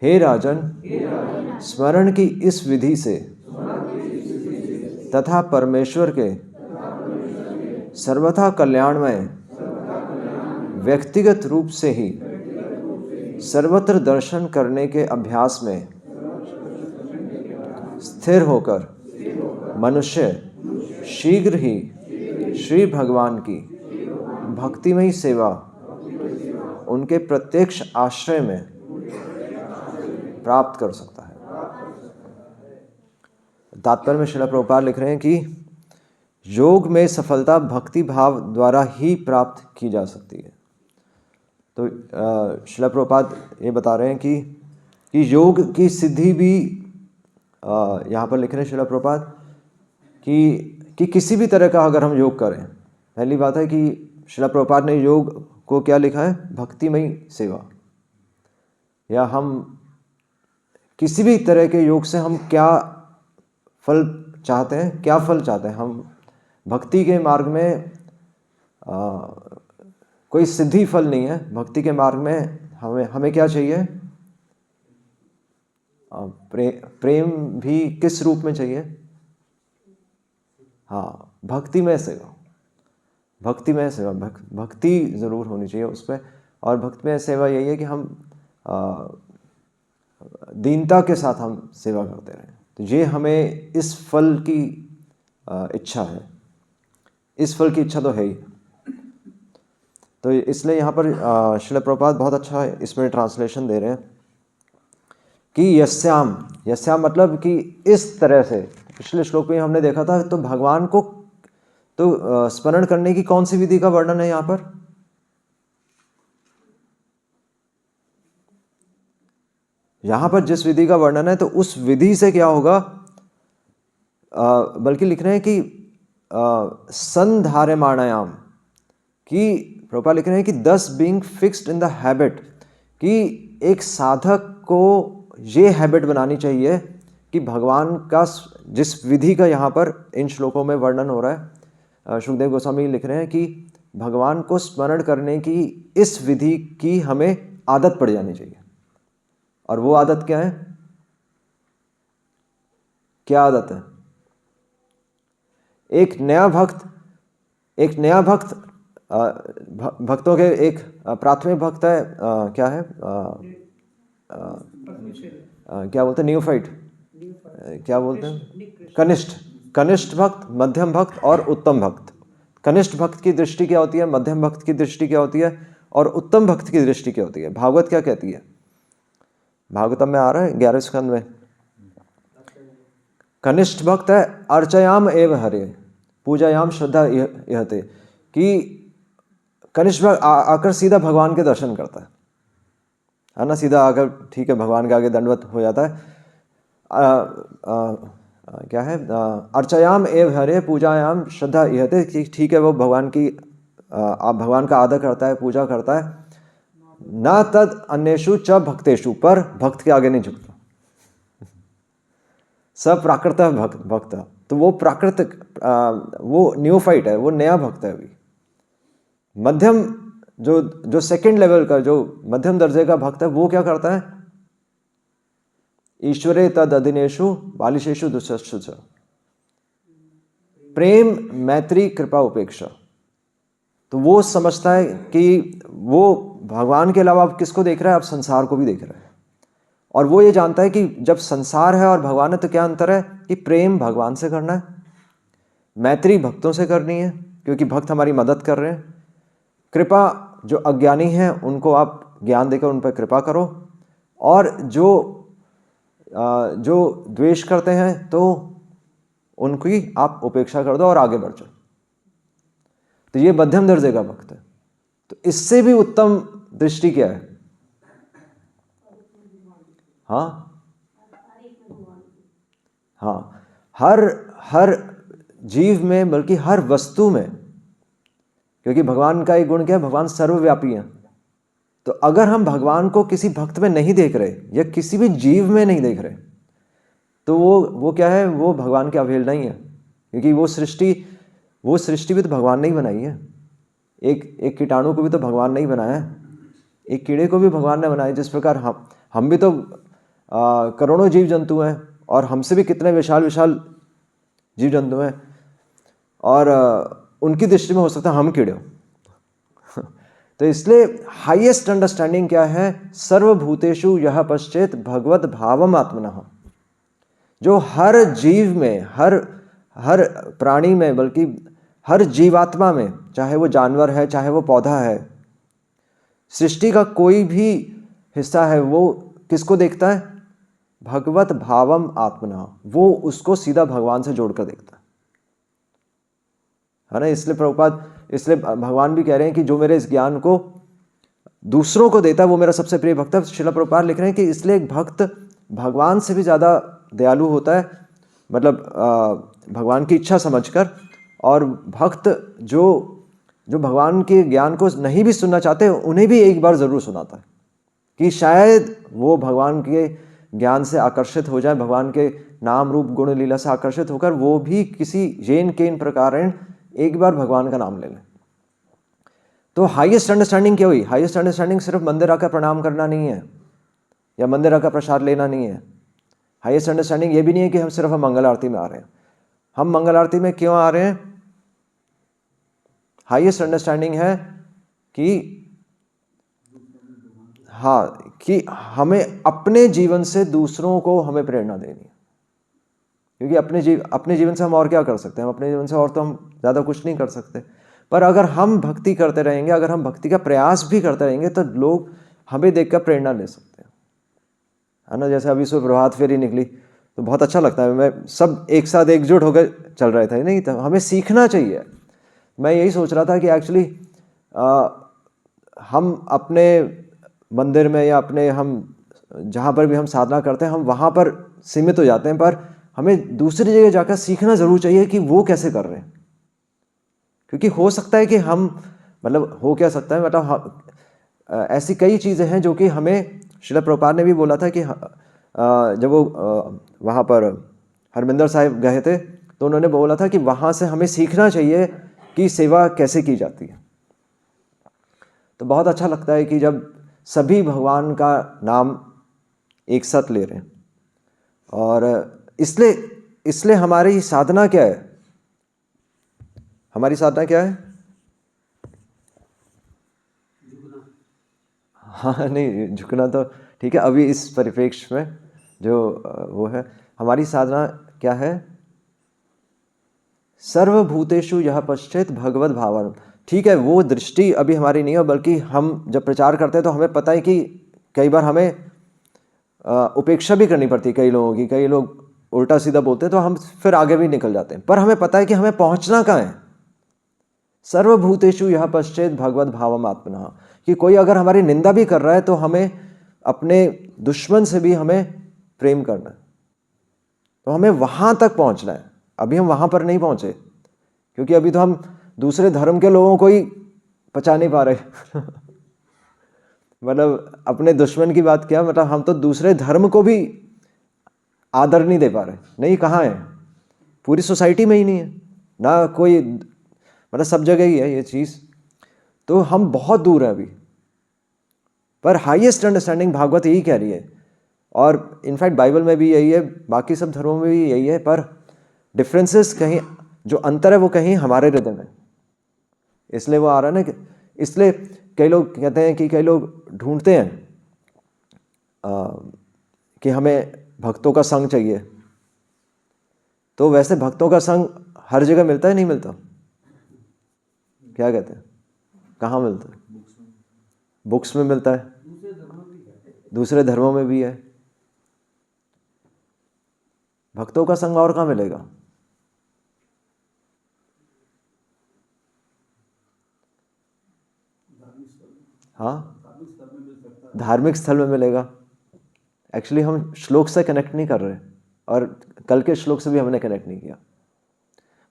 हे राजन, स्मरण की इस विधि से तथा परमेश्वर के सर्वथा कल्याणमय व्यक्तिगत रूप से ही सर्वत्र दर्शन करने के अभ्यास में स्थिर होकर मनुष्य शीघ्र ही श्री भगवान की भक्तिमयी सेवा उनके प्रत्यक्ष आश्रय में प्राप्त कर सकता है। तात्पर्य में श्रील प्रभुपाद लिख रहे हैं कि योग में सफलता भक्ति भाव द्वारा ही प्राप्त की जा सकती है। तो श्रील प्रभुपाद ये बता रहे हैं कि योग की सिद्धि भी यहाँ पर लिख रहे हैं श्रील प्रभुपाद कि किसी भी तरह का अगर हम योग करें, पहली बात है कि श्रील प्रभुपाद ने योग को क्या लिखा है, भक्तिमयी सेवा, या हम किसी भी तरह के योग से हम क्या फल चाहते हैं, क्या फल चाहते हैं। हम भक्ति के मार्ग में कोई सिद्धि फल नहीं है। भक्ति के मार्ग में हमें क्या चाहिए, प्रेम भी किस रूप में चाहिए, हाँ, भक्तिमय सेवा। भक्तिमय सेवा, भक्ति ज़रूर होनी चाहिए उस पर। और भक्तिमय सेवा यही है कि हम दीनता के साथ हम सेवा करते रहें। तो ये हमें इस फल की इच्छा है, इस फल की इच्छा तो है ही। तो इसलिए यहाँ पर श्रील प्रभुपाद बहुत अच्छा इसमें ट्रांसलेशन दे रहे हैं कि यस्याम, यस्याम मतलब कि इस तरह से। पिछले श्लोक में हमने देखा था, तो भगवान को तो स्मरण करने की कौन सी विधि का वर्णन है यहाँ पर, यहाँ पर जिस विधि का वर्णन है तो उस विधि से क्या होगा, बल्कि लिख रहे हैं कि संधार्यमाणायाम, कि प्रभुपाद लिख रहे हैं कि thus being fixed in the habit, कि एक साधक को ये हैबिट बनानी चाहिए कि भगवान का जिस विधि का यहाँ पर इन श्लोकों में वर्णन हो रहा है, सुखदेव गोस्वामी लिख रहे हैं कि भगवान को स्मरण करने की इस विधि की हमें आदत पड़ जानी चाहिए। और वो आदत क्या है, क्या आदत है, एक नया भक्त भक्तों के एक प्राथमिक भक्त है, क्या है, क्या बोलते हैं, न्यूफाइट, क्या बोलते हैं, कनिष्ठ भक्त, मध्यम भक्त और उत्तम भक्त। कनिष्ठ भक्त की दृष्टि क्या होती है, मध्यम भक्त की दृष्टि क्या होती है, और उत्तम भक्त की दृष्टि क्या होती है। भागवत क्या कहती है, भागवतम में आ रहा है 11वें स्कंद में, कनिष्ठ भक्त है अर्चयाम एव हरे पूजायाम श्रद्धा यहते, कि कनिष्ठ भक्त आकर सीधा भगवान के दर्शन करता है ना, सीधा आकर ठीक है भगवान के आगे दंडवत हो जाता है। क्या है, अर्चयाम एव हरे पूजायाम श्रद्धा यहते, कि ठीक है वो भगवान की आप भगवान का आदर करता है, पूजा करता है। न तद अन्येषु च भक्तेषु, पर भक्त के आगे नहीं झुकता। सब प्राकृत भक्त, तो वो प्राकृतिक वो न्यूफाइट है, वो नया भक्त है। अभी मध्यम जो सेकंड लेवल का, जो मध्यम दर्जे का भक्त है, वो क्या करता है, ईश्वरे तद अधीनेषु बालिशेषु दुष्टु च, प्रेम मैत्री कृपा उपेक्षा। तो वो समझता है कि वो भगवान के अलावा अब किसको देख रहा है, अब संसार को भी देख रहा है। और वो ये जानता है कि जब संसार है और भगवान है तो क्या अंतर है, कि प्रेम भगवान से करना है, मैत्री भक्तों से करनी है क्योंकि भक्त हमारी मदद कर रहे हैं, कृपा जो अज्ञानी हैं उनको आप ज्ञान देकर उन पर कृपा करो, और जो द्वेष करते हैं तो उनकी आप उपेक्षा कर दो और आगे बढ़ जाओ। तो ये मध्यम दर्जे का भक्त है। तो इससे भी उत्तम दृष्टि क्या है, हाँ, हर जीव में, बल्कि हर वस्तु में, क्योंकि भगवान का एक गुण क्या है, भगवान सर्वव्यापी है। तो अगर हम भगवान को किसी भक्त में नहीं देख रहे या किसी भी जीव में नहीं देख रहे, तो वो क्या है, वो भगवान की अवहेलना ही है। क्योंकि वो सृष्टि भी तो भगवान ने ही बनाई है। एक कीटाणु को भी तो भगवान ने ही बनाया है, एक कीड़े को भी भगवान ने बनाया। जिस प्रकार हम भी तो करोड़ों जीव जंतु हैं और हमसे भी कितने विशाल विशाल जीव जंतु हैं, और उनकी दृष्टि में हो सकता है हम कीड़े हो। तो इसलिए हाईएस्ट अंडरस्टैंडिंग क्या है? सर्वभूतेषु यह पश्चेत भगवत भावम आत्मनः। जो हर जीव में, हर प्राणी में, बल्कि हर जीवात्मा में, चाहे वो जानवर है चाहे वो पौधा है, सृष्टि का कोई भी हिस्सा है, वो किसको देखता है? भगवत भावम आत्मनः। वो उसको सीधा भगवान से जोड़कर देखता है ना। इसलिए भगवान भी कह रहे हैं कि जो मेरे इस ज्ञान को दूसरों को देता है वो मेरा सबसे प्रिय भक्त है। श्रील प्रभुपाद लिख रहे हैं कि इसलिए एक भक्त भगवान से भी ज़्यादा दयालु होता है, मतलब भगवान की इच्छा समझकर। और भक्त जो भगवान के ज्ञान को नहीं भी सुनना चाहते उन्हें भी एक बार ज़रूर सुनाता है, कि शायद वो भगवान के ज्ञान से आकर्षित हो जाए, भगवान के नाम रूप गुण लीला से आकर्षित होकर वो भी किसी येन केन प्रकारेण एक बार भगवान का नाम ले लें। तो हाईएस्ट अंडरस्टैंडिंग क्या हुई? हाईएस्ट अंडरस्टैंडिंग सिर्फ मंदिर आकर प्रणाम करना नहीं है या मंदिर आकर प्रसाद लेना नहीं है। हाईएस्ट अंडरस्टैंडिंग ये भी नहीं है कि हम सिर्फ मंगल आरती में आ रहे हैं। हम मंगल आरती में क्यों आ रहे हैं? हाईएस्ट अंडरस्टैंडिंग है कि हाँ, कि हमें अपने जीवन से दूसरों को हमें प्रेरणा देनी है। क्योंकि अपने जीवन से हम और क्या कर सकते हैं? हम अपने जीवन से और तो हम ज़्यादा कुछ नहीं कर सकते। पर अगर हम भक्ति करते रहेंगे, अगर हम भक्ति का प्रयास भी करते रहेंगे, तो लोग हमें देखकर प्रेरणा ले सकते हैं, है ना। जैसे अभी सुबह प्रभात फेरी निकली तो बहुत अच्छा लगता है, मैं सब एक साथ एकजुट होकर चल रहे थे। नहीं, तो हमें सीखना चाहिए। मैं यही सोच रहा था कि एक्चुअली हम अपने मंदिर में या अपने हम जहाँ पर भी हम साधना करते हैं, हम वहाँ पर सीमित हो जाते हैं, पर हमें दूसरी जगह जाकर सीखना ज़रूर चाहिए कि वो कैसे कर रहे हैं। क्योंकि हो सकता है कि हम, मतलब हो क्या सकता है, मतलब ऐसी कई चीज़ें हैं जो कि हमें, श्रील प्रभुपाद ने भी बोला था कि जब वो वहाँ पर हरमिंदर साहिब गए थे तो उन्होंने बोला था कि वहाँ से हमें सीखना चाहिए कि सेवा कैसे की जाती है। तो बहुत अच्छा लगता है कि जब सभी भगवान का नाम एक साथ ले रहे हैं। और इसलिए हमारी साधना क्या है? हमारी साधना क्या है? हाँ, नहीं, झुकना तो ठीक है अभी इस परिप्रेक्ष्य में जो वो है। हमारी साधना क्या है? सर्वभूतेषु यह पश्चेत भगवत भावन। ठीक है, वो दृष्टि अभी हमारी नहीं है, बल्कि हम जब प्रचार करते हैं तो हमें पता है कि कई बार हमें उपेक्षा भी करनी पड़ती है कई लोगों की। कई लोग उल्टा सीधा बोलते हैं तो हम फिर आगे भी निकल जाते हैं, पर हमें पता है कि हमें पहुंचना कहाँ है। सर्वभूतेषु यह पश्चेत भगवत भावम आत्मनः। कि कोई अगर हमारी निंदा भी कर रहा है तो हमें अपने दुश्मन से भी हमें प्रेम करना है। तो हमें वहां तक पहुंचना है। अभी हम वहां पर नहीं पहुंचे, क्योंकि अभी तो हम दूसरे धर्म के लोगों को ही पचा नहीं पा रहे। मतलब अपने दुश्मन की बात क्या, मतलब हम तो दूसरे धर्म को भी आदर नहीं दे पा रहे। नहीं, कहाँ है? पूरी सोसाइटी में ही नहीं है ना कोई, मतलब सब जगह ही है ये चीज़। तो हम बहुत दूर हैं अभी। पर हाईएस्ट अंडरस्टैंडिंग भागवत यही कह रही है, और इनफैक्ट बाइबल में भी यही है, बाकी सब धर्मों में भी यही है। पर डिफरेंसेस कहीं, जो अंतर है वो कहीं हमारे हृदय में, इसलिए वो आ रहा है ना। इसलिए कई लोग कहते हैं कि कई लोग ढूंढते हैं कि हमें भक्तों का संग चाहिए। तो वैसे भक्तों का संग हर जगह मिलता है, नहीं मिलता? क्या कहते हैं, कहाँ मिलता है? बुक्स में मिलता है, दूसरे धर्मों में भी है। भक्तों का संग और कहाँ मिलेगा? हाँ, धार्मिक स्थल में मिलेगा। एक्चुअली हम श्लोक से कनेक्ट नहीं कर रहे, और कल के श्लोक से भी हमने कनेक्ट नहीं किया।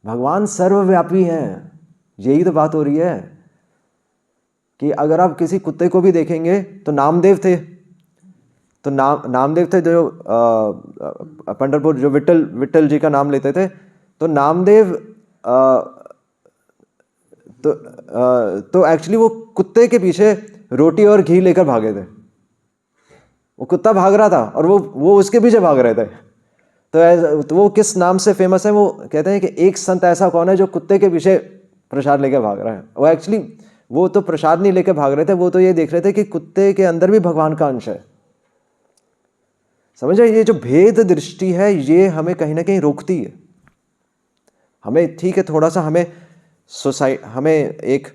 भगवान सर्वव्यापी हैं, यही तो बात हो रही है। कि अगर आप किसी कुत्ते को भी देखेंगे तो नामदेव थे, तो नामदेव थे जो पंढरपुर जो विट्ठल जी का नाम लेते थे। तो नामदेव तो एक्चुअली वो कुत्ते के पीछे रोटी और घी लेकर भागे थे। वो कुत्ता भाग रहा था और वो उसके पीछे भाग रहे थे। तो वो किस नाम से फेमस है? वो कहते हैं कि एक संत ऐसा कौन है जो कुत्ते के पीछे प्रसाद लेके भाग रहा है। वो एक्चुअली वो तो प्रसाद नहीं लेके भाग रहे थे, वो तो ये देख रहे थे कि कुत्ते के अंदर भी भगवान का अंश है। समझे? ये जो भेद दृष्टि है ये हमें कहीं ना कहीं रोकती है। हमें ठीक है, थोड़ा सा हमें एक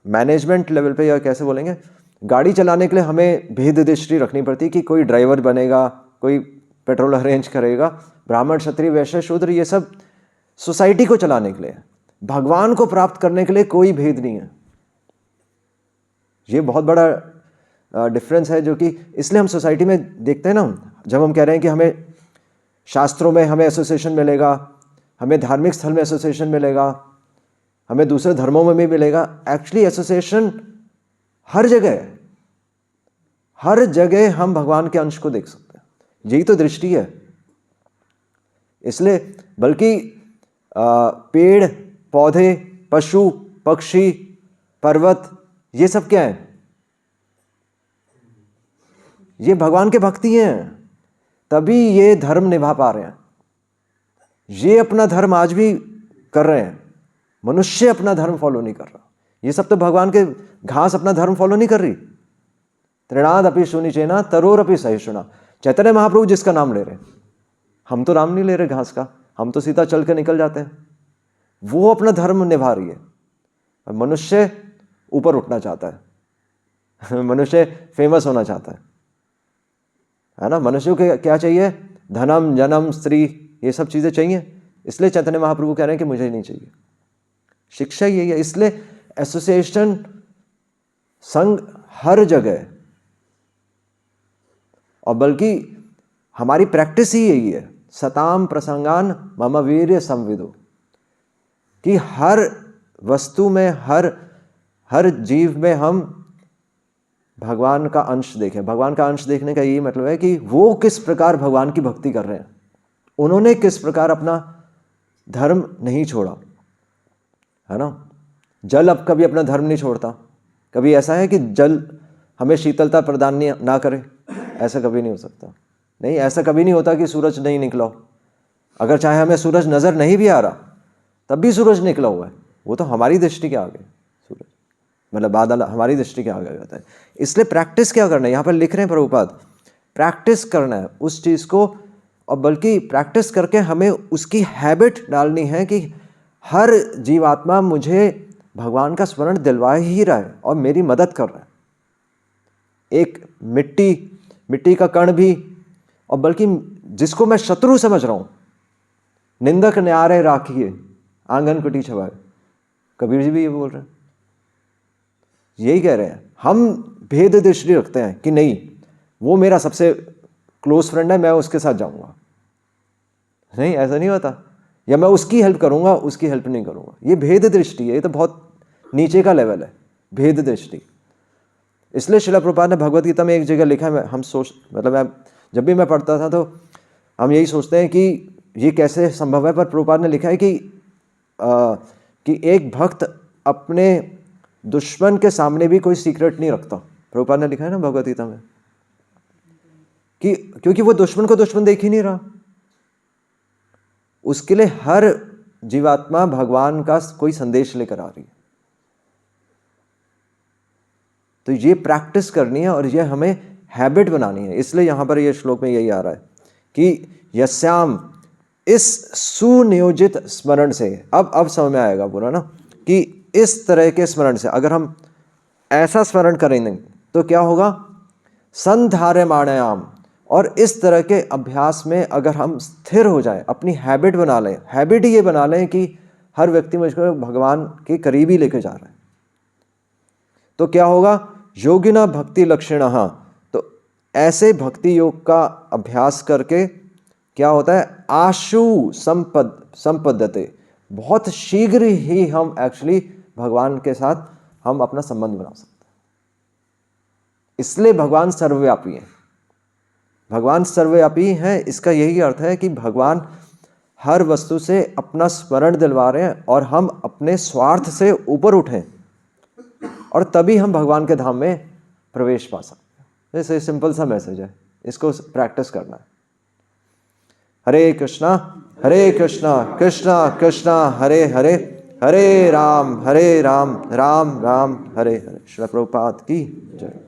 मैनेजमेंट लेवल पे, या कैसे बोलेंगे, गाड़ी चलाने के लिए हमें भेद दृष्टि रखनी पड़ती है कि कोई ड्राइवर बनेगा, कोई पेट्रोल अरेंज करेगा, ब्राह्मण क्षत्रिय वैश्य शूद्र, ये सब सोसाइटी को चलाने के लिए। भगवान को प्राप्त करने के लिए कोई भेद नहीं है। ये बहुत बड़ा डिफरेंस है, जो कि इसलिए हम सोसाइटी में देखते हैं ना, जब हम कह रहे हैं कि हमें शास्त्रों में हमें एसोसिएशन मिलेगा, हमें धार्मिक स्थल में एसोसिएशन मिलेगा, हमें दूसरे धर्मों में भी मिलेगा। एक्चुअली एसोसिएशन हर जगह है, हर जगह हम भगवान के अंश को देख सकते हैं। यही तो दृष्टि है। इसलिए बल्कि पेड़ पौधे, पशु पक्षी, पर्वत, ये सब क्या है? ये भगवान के भक्ति हैं, तभी ये धर्म निभा पा रहे हैं। ये अपना धर्म आज भी कर रहे हैं। मनुष्य अपना धर्म फॉलो नहीं कर रहा। ये सब तो भगवान के, घास अपना धर्म फॉलो नहीं कर रही। तृणाद अपि सुनिचेना तरोर अपि सहिष्णुना। चैतन्य महाप्रभु जिसका नाम ले रहे हैं, हम तो नाम नहीं ले रहे घास का, हम तो सीधा चल के निकल जाते हैं। वो अपना धर्म निभा रही है। मनुष्य ऊपर उठना चाहता है, मनुष्य फेमस होना चाहता है ना। मनुष्य को क्या चाहिए? धनम, जन्म, स्त्री, ये सब चीजें चाहिए। इसलिए चैतन्य महाप्रभु कह रहे हैं कि मुझे नहीं चाहिए। शिक्षा यही है। इसलिए एसोसिएशन, संघ हर जगह, और बल्कि हमारी प्रैक्टिस ही यही है, सताम प्रसंगान मम वीर्य संविदो, कि हर वस्तु में, हर जीव में हम भगवान का अंश देखें। भगवान का अंश देखने का यही मतलब है कि वो किस प्रकार भगवान की भक्ति कर रहे हैं, उन्होंने किस प्रकार अपना धर्म नहीं छोड़ा, है ना। जल अब कभी अपना धर्म नहीं छोड़ता। कभी ऐसा है कि जल हमें शीतलता प्रदान ना करे? ऐसा कभी नहीं हो सकता। नहीं, ऐसा कभी नहीं होता कि सूरज नहीं निकला हो। अगर चाहे हमें सूरज नजर नहीं भी आ रहा, तब भी सूरज निकला हुआ है। वो तो हमारी दृष्टि के आगे, सूरज मतलब बादल हमारी दृष्टि के आगे होता है। इसलिए प्रैक्टिस क्या करना है, यहाँ पर लिख रहे हैं प्रभुपाद, प्रैक्टिस करना है उस चीज़ को, और बल्कि प्रैक्टिस करके हमें उसकी हैबिट डालनी है कि हर जीवात्मा मुझे भगवान का स्मरण दिलवा ही रहा है और मेरी मदद कर रहा है। एक मिट्टी का कण भी, और बल्कि जिसको मैं शत्रु समझ रहा हूँ, निंदक न्यारे राखिए आंगन कुटी छवाए, कबीर जी भी ये बोल रहे हैं, यही कह रहे हैं। हम भेद दृष्टि रखते हैं कि नहीं, वो मेरा सबसे क्लोज फ्रेंड है, मैं उसके साथ जाऊंगा। नहीं, ऐसा नहीं होता। या मैं उसकी हेल्प करूंगा, उसकी हेल्प नहीं करूंगा। ये भेद दृष्टि है। ये तो बहुत नीचे का लेवल है, भेद दृष्टि। इसलिए श्रील प्रभुपाद ने भगवत गीता में एक जगह लिखा है, जब भी मैं पढ़ता था तो हम यही सोचते हैं कि ये कैसे संभव है, पर प्रभुपाद ने लिखा है कि एक भक्त अपने दुश्मन के सामने भी कोई सीक्रेट नहीं रखता। प्रभुपाद ने लिखा है ना भगवत गीता में, कि क्योंकि वो दुश्मन को दुश्मन देख ही नहीं रहा। उसके लिए हर जीवात्मा भगवान का कोई संदेश लेकर आ रही है। तो ये प्रैक्टिस करनी है और ये हमें हैबिट बनानी है। इसलिए यहां पर ये श्लोक में यही आ रहा है कि यस्याम, इस सुनियोजित स्मरण से, अब समझ में आएगा पूरा ना, कि इस तरह के स्मरण से अगर हम ऐसा स्मरण करेंगे तो क्या होगा, संधार्यमाणायाम, और इस तरह के अभ्यास में अगर हम स्थिर हो जाएं, अपनी हैबिट बना लें। हैबिट ये बना लें कि हर व्यक्ति मुझको भगवान के करीब ही लेके जा रहा है, तो क्या होगा, योगिना भक्ति लक्षणः, तो ऐसे भक्ति योग का अभ्यास करके क्या होता है, आशु संपद्यते, बहुत शीघ्र ही हम एक्चुअली भगवान के साथ हम अपना संबंध बना सकते हैं। इसलिए भगवान सर्वव्यापी है। भगवान सर्वव्यापी है, इसका यही अर्थ है कि भगवान हर वस्तु से अपना स्मरण दिलवा रहे हैं और हम अपने स्वार्थ से ऊपर उठें और तभी हम भगवान के धाम में प्रवेश पा सकते हैं। ऐसे सिंपल सा मैसेज है, इसको प्रैक्टिस करना है। हरे कृष्णा कृष्णा कृष्णा हरे हरे, हरे राम राम राम हरे हरे। श्रील प्रभुपाद की जय।